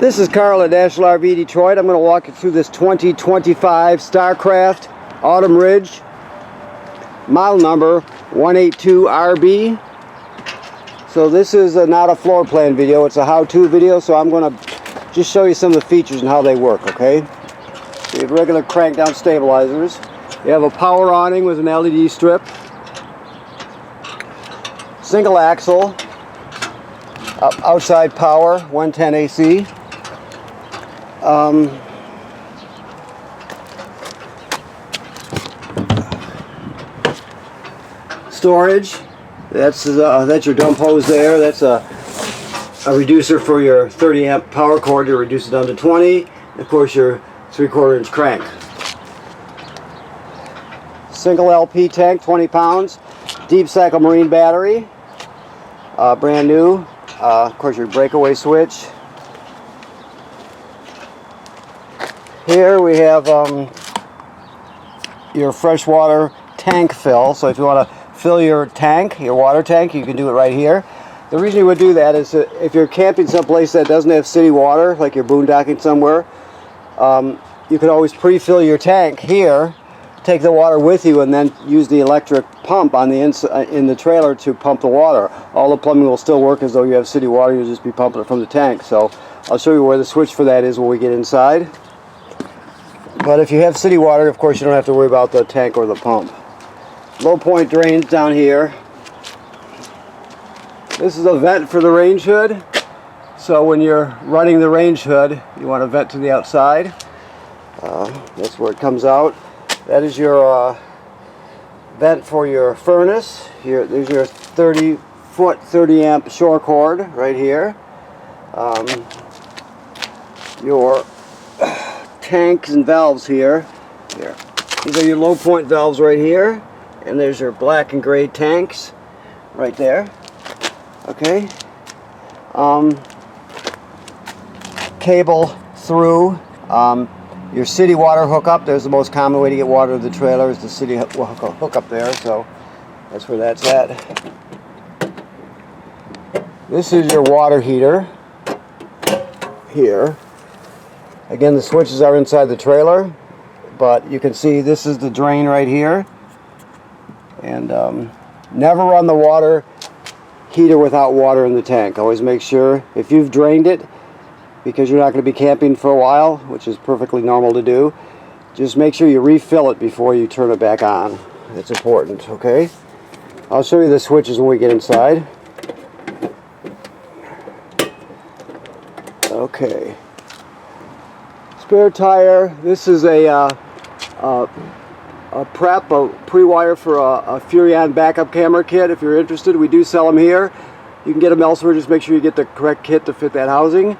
This is Carl at National RV Detroit. I'm going to walk you through this 2025 Starcraft Autumn Ridge, model number 182RB. So this is not a floor plan video, it's a how-to video, so I'm going to just show you some of the features and how they work, okay? So you have regular crank down stabilizers. You have a power awning with an LED strip. Single axle. Outside power, 110 AC. Storage. That's your dump hose there. That's a reducer for your 30 amp power cord to reduce it down to 20. And of course your 3/4 inch crank. Single LP tank, 20 pounds. Deep cycle marine battery. Brand new. Of course your breakaway switch. Here we have your freshwater tank fill. So if you want to fill your tank, your water tank, you can do it right here. The reason you would do that is if you're camping someplace that doesn't have city water, like you're boondocking somewhere, you can always pre-fill your tank here, take the water with you, and then use the electric pump on the in the trailer to pump the water. All the plumbing will still work as though you have city water. You'll just be pumping it from the tank. So I'll show you where the switch for that is when we get inside. But if you have city water, of course you don't have to worry about the tank or the pump. Low point drains down here. This is a vent for the range hood. So when you're running the range hood, you want to vent to the outside. That's where it comes out. That is your vent for your furnace. Here, there's your 30-foot, 30 amp shore cord right here. Your tanks and valves here. These are your low point valves right here. And there's your black and gray tanks right there. Okay. Cable through. Your city water hookup. There's the most common way to get water to the trailer is the city hookup there. So that's where that's at. This is your water heater here. Again, the switches are inside the trailer, but you can see this is the drain right here. And never run the water heater without water in the tank. Always make sure, if you've drained it, because you're not going to be camping for a while, which is perfectly normal to do, just make sure you refill it before you turn it back on. It's important, okay? I'll show you the switches when we get inside. Okay. Spare tire. This is a pre-wire for a Furrion backup camera kit. If you're interested, we do sell them here. You can get them elsewhere. Just make sure you get the correct kit to fit that housing.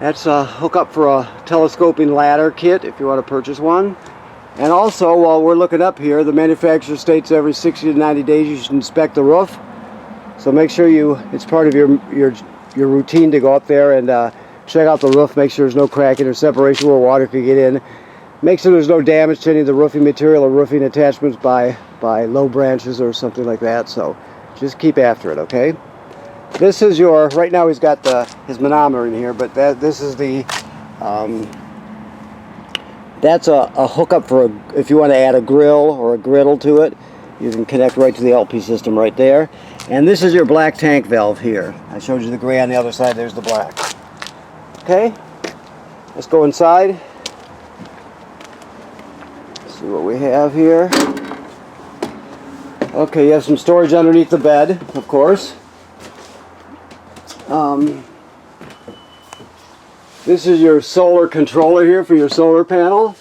That's a hookup for a telescoping ladder kit if you want to purchase one. And also, while we're looking up here, the manufacturer states every 60 to 90 days you should inspect the roof. So make sure it's part of your routine to go up there and check out the roof. Make sure there's no cracking or separation where water could get in. Make sure there's no damage to any of the roofing material or roofing attachments by low branches or something like that. So just keep after it, okay? This is your, right now he's got his manometer in here, but this is the, that's a hookup for if you want to add a grill or a griddle to it. You can connect right to the LP system right there. And this is your black tank valve here. I showed you the gray on the other side, there's the black. Okay, let's go inside. See what we have here. Okay, you have some storage underneath the bed, of course. This is your solar controller here for your solar panel.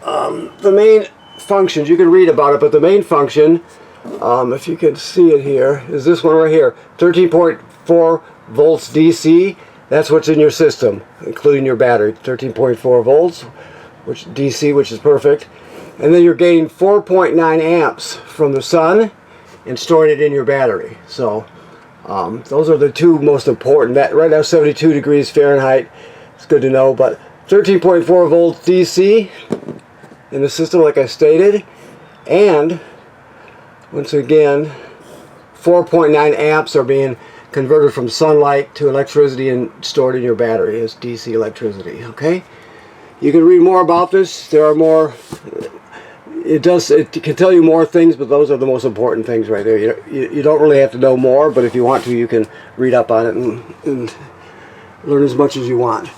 The main functions, you can read about it, but the main function, if you can see it here, is this one right here. 13.4 volts DC. That's what's in your system, including your battery. 13.4 volts. Which DC, which is perfect. And then you're getting 4.9 amps from the sun and storing it in your battery. So those are the two most important. That right now 72 degrees Fahrenheit. It's good to know, but 13.4 volts DC in the system, like I stated, and once again 4.9 amps are being converted from sunlight to electricity and stored in your battery as DC electricity. Okay, you can read more about this. There are more. It can tell you more things, but those are the most important things right there. You don't really have to know more, but if you want to, you can read up on it and learn as much as you want.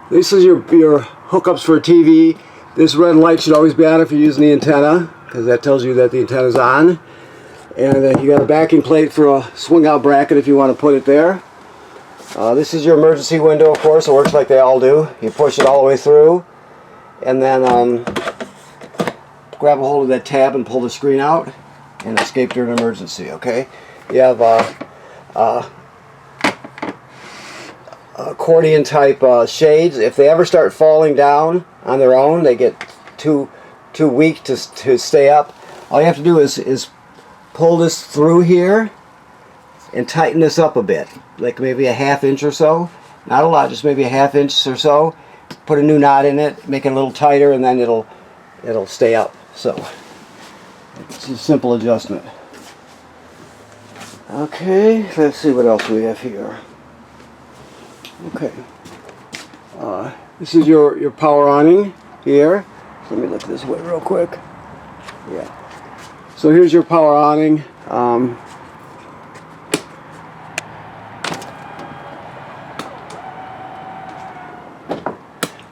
This is your hookups for a TV. This red light should always be on if you're using the antenna, because that tells you that the antenna is on. And you got a backing plate for a swing out bracket if you want to put it there. This is your emergency window, of course. It works like they all do. You push it all the way through, and then grab a hold of that tab and pull the screen out and escape during an emergency. Okay, you have accordion type shades. If they ever start falling down on their own, they get too weak to stay up. All you have to do is pull this through here and tighten this up a bit, like maybe a ½ inch or so. Not a lot, just maybe a ½ inch or so. Put a new knot in it, make it a little tighter, and then it'll stay up. So it's a simple adjustment. Okay, let's see what else we have here. Okay, this is your power awning here. So let me look this way real quick. Yeah. So here's your power awning.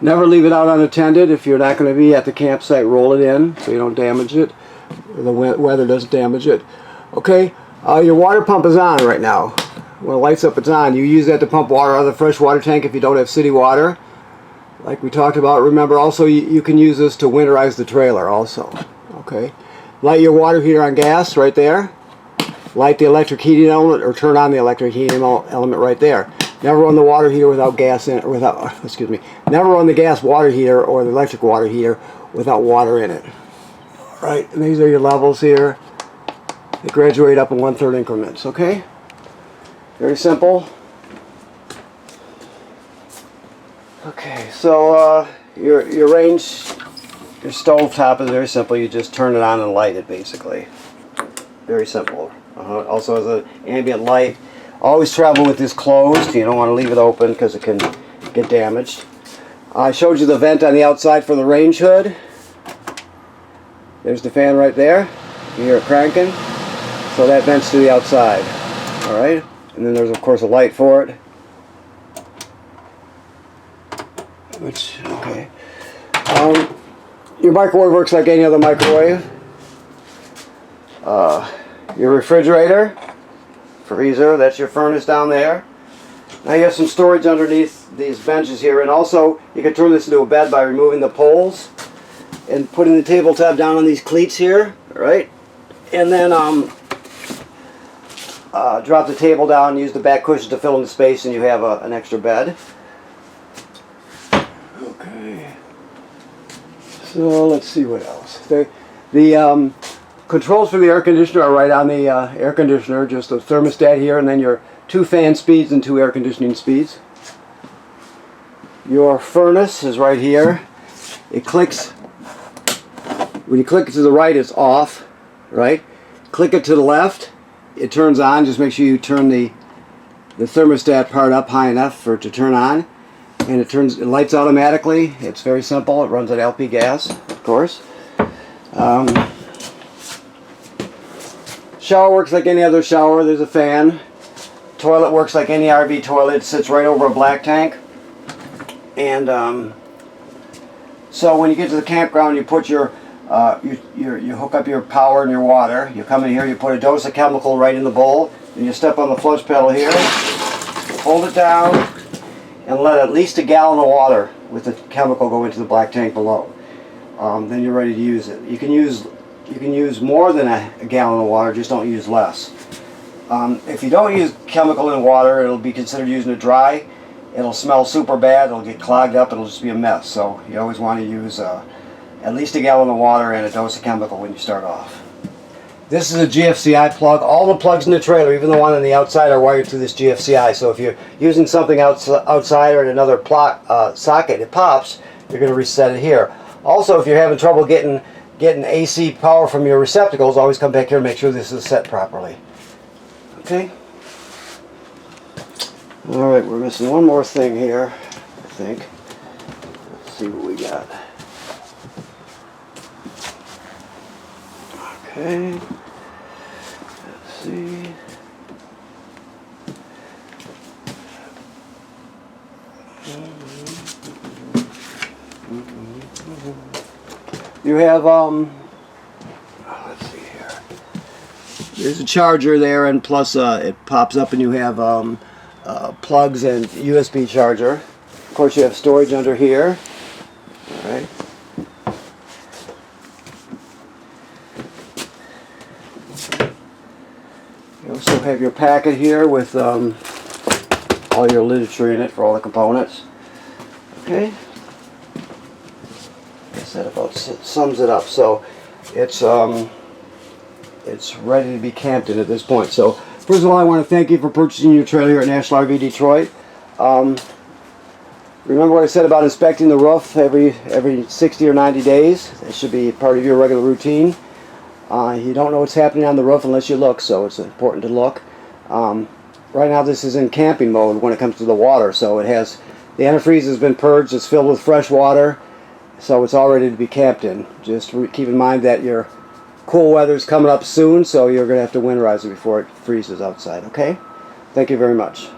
Never leave it out unattended. If you're not going to be at the campsite, roll it in so you don't damage it. The weather doesn't damage it. Okay, your water pump is on right now. When it lights up, it's on. You use that to pump water out of the fresh water tank if you don't have city water, like we talked about. Remember, also you can use this to winterize the trailer also. Okay, light your water heater on gas right there. Light the electric heating element, or turn on the electric heating element right there. Never run the water heater without gas in it. Never run the gas water heater or the electric water heater without water in it. All right, and these are your levels here. They graduate up in 1/3 increments. Okay, very simple. Okay, so your stove top is very simple. You just turn it on and light it, basically. Very simple. Also has an ambient light. Always travel with this closed. You don't want to leave it open because it can get damaged. I showed you the vent on the outside for the range hood. There's the fan right there. You hear it cranking. So that vents to the outside. Alright? And then there's of course a light for it. Okay. Your microwave works like any other microwave. Your refrigerator, freezer, that's your furnace down there. Now you have some storage underneath these benches here, and also you can turn this into a bed by removing the poles and putting the tabletop down on these cleats here, right? And then drop the table down, use the back cushion to fill in the space, and you have an extra bed. Okay. So let's see what else. The controls for the air conditioner are right on the air conditioner, just a thermostat here, and then your 2 fan speeds and 2 air conditioning speeds. Your furnace is right here. It clicks. When you click it to the right, it's off, right? Click it to the left, it turns on. Just make sure you turn the thermostat part up high enough for it to turn on, and it lights automatically. It's very simple. It runs on LP gas, of course. Shower works like any other shower. There's a fan. Toilet works like any RV toilet. It sits right over a black tank. And so when you get to the campground, you put you hook up your power and your water. You come in here, you put a dose of chemical right in the bowl, and you step on the flush pedal here, hold it down, and let at least a gallon of water with the chemical go into the black tank below. Then you're ready to use it. You can use more than a gallon of water, just don't use less. If you don't use chemical in water, it'll be considered using it dry. It'll smell super bad, it'll get clogged up, it'll just be a mess. So you always want to use at least a gallon of water and a dose of chemical when you start off. This is a GFCI plug. All the plugs in the trailer, even the one on the outside, are wired through this GFCI. So if you're using something outside or in another socket, it pops, you're going to reset it here. Also, if you're having trouble getting AC power from your receptacles, always come back here and make sure this is set properly. Okay? Alright, we're missing one more thing here, I think. Let's see what we got. Okay. Let's see. You have, let's see here. There's a charger there, and plus it pops up and you have plugs and USB charger. Of course, you have storage under here. Alright. You also have your packet here with all your literature in it for all the components. Okay. I guess that about sums it up. So it's ready to be camped in at this point. So first of all, I want to thank you for purchasing your trailer here at National RV Detroit. Remember what I said about inspecting the roof every 60 or 90 days. That should be part of your regular routine. You don't know what's happening on the roof unless you look, so it's important to look. Right now this is in camping mode when it comes to the water, so it has, the antifreeze has been purged, it's filled with fresh water, so it's all ready to be camped in. Just keep in mind that your cool weather is coming up soon, so you're going to have to winterize it before it freezes outside, okay? Thank you very much.